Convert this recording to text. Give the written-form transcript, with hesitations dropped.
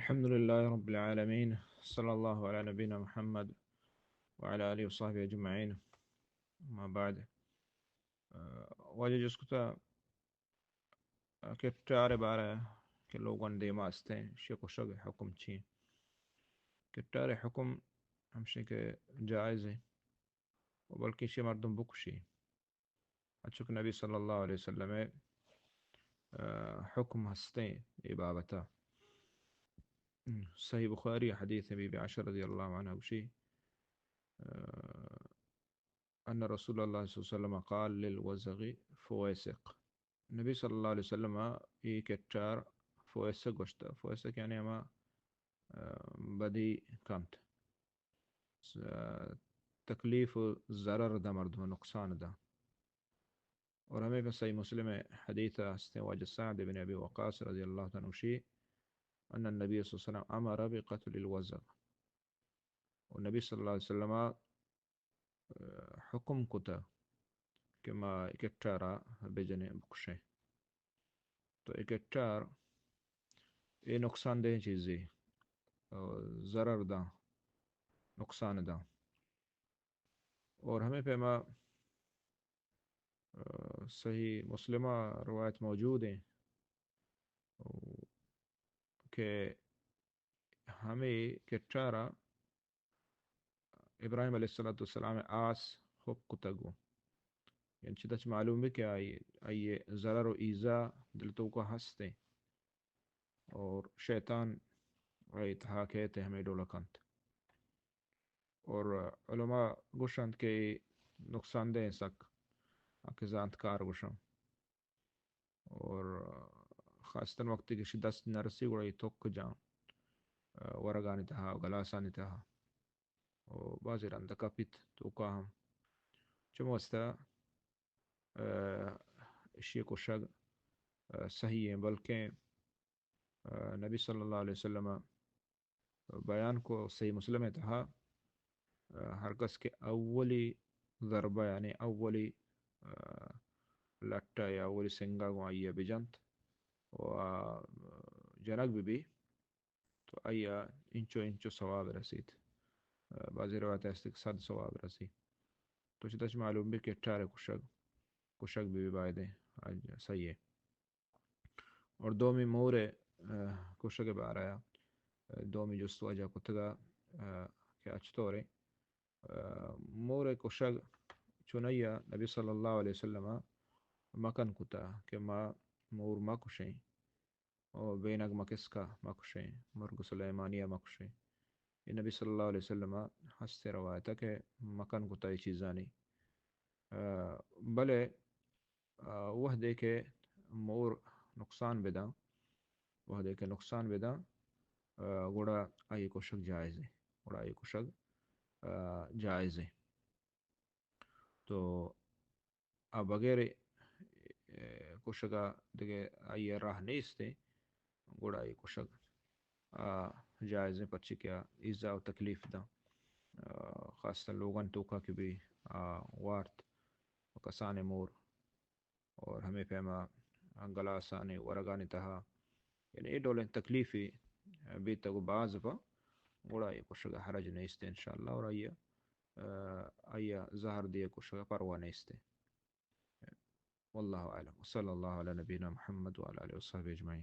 الحمد لله رب العالمين، صلى الله على نبينا محمد وعلى آله وصحبه أجمعين. ما بعد واجه جسكتا كتار بارا کہ لوگوں دے ماستے شیخ و شگ حکم چین کتار حکم ہمشے کے جائز ہے بلکہ شی مردم بکشی اچھو کہ نبی صلی اللہ علیہ وسلم حکم ہستے یہ بابتا صحیح بخاری حدیث بی بی عائشہ رضی اللہ عنہ وشی أن رسول الله صلى الله عليه وسلم قال للوزغ فويسق. النبي صلى الله عليه وسلم يكتر فويسق وشتا فويسق يعني ما بدي كمت تکلیف ضرر دا مرد و نقصان دا. اور ہمیں بس صحیح مسلم حدیث ہستے واجد سعد بن ابی وقاص رضی اللہ عنہ شی ان النبی صلی اللہ علیہ وسلم امر بقتل الوزغ. والنبي صلى الله عليه وسلم حکم کتا کہ ما اکٹارا بجنے بکشیں. تو اکٹار یہ نقصان دہ چیزیں ضرر دا نقصان دا. اور ہمیں پیما صحیح مسلمہ روایت موجود ہیں کہ ہمیں کٹارا ابراہیم علیہ السلام آس خوب کتگو یعنی چتچ معلوم ہے کہ آئیے ضرر و ایزا دلتوں کو ہنستے اور شیطان اتحا کہتے ہمیں ڈولکنت. اور علماء گوشند کے نقصان دہ سک آکے زانت کار گوشن اور خاصتاً وقتی کہ شدست نرسی گوڑا یہ توک جان ورگانی تہا گلاسانی تہا اور بعضی رندکا پیت توکا ہم چموستا شیخ و شگ صحیح ہیں. بلکہ نبی صلی اللہ علیہ وسلم بیان کو صحیح مسلم تہا ہر کس کے اولی ضربہ یعنی اولی لٹا یا اولی سنگا کو آئیے بجنت و جنگ بھی تو آئیے انچو ثواب رسید. بعضی روایت ایسے کہ 100 ثواب رسی. تو چتاش معلوم بھی کہ 18 کشک بھی بائدیں صحیح ہے. اور دومی مورے کشک بارا دومی جستو اجا کتگا کہ اچھتورے مورے کشک چنیا نبی صلی اللہ علیہ وسلم مکن کتا کہ ما مور ما کشیں اور بینگ مکس کا مکشیں مرگ سلیمانیہ مکشیں. یہ نبی صلی اللہ علیہ وسلم ہستے روایت ہے کہ مکن کتا یہ چیزانی بلے وہ دیکھے مور نقصان بدا وہ دیکھے نقصان بدا گوڑا آئی کشک جائز ہے گوڑا آئی کشک جائز ہے. تو اب بغیر کشگا دیکھے آئی راہ نہیں استے گوڑا آئی کشک جائز ہے پچی کیا ایزا و تکلیف دا خاصتا لوگان توکا کی بھی وارت و کسان مور اور ہمیں پیما گلاسانی ورگانی تہا یعنی یہ دولیں تکلیفی بیتا کو بعض پا گوڑا یہ کشگا حرج نہیں استے انشاءاللہ. اور آئیا ظاہر دیا کشگا پروا نہیں استے. واللہ اعلم. صلی اللہ علی نبینا محمد وعلی آلہ وصحبہ اجمعین.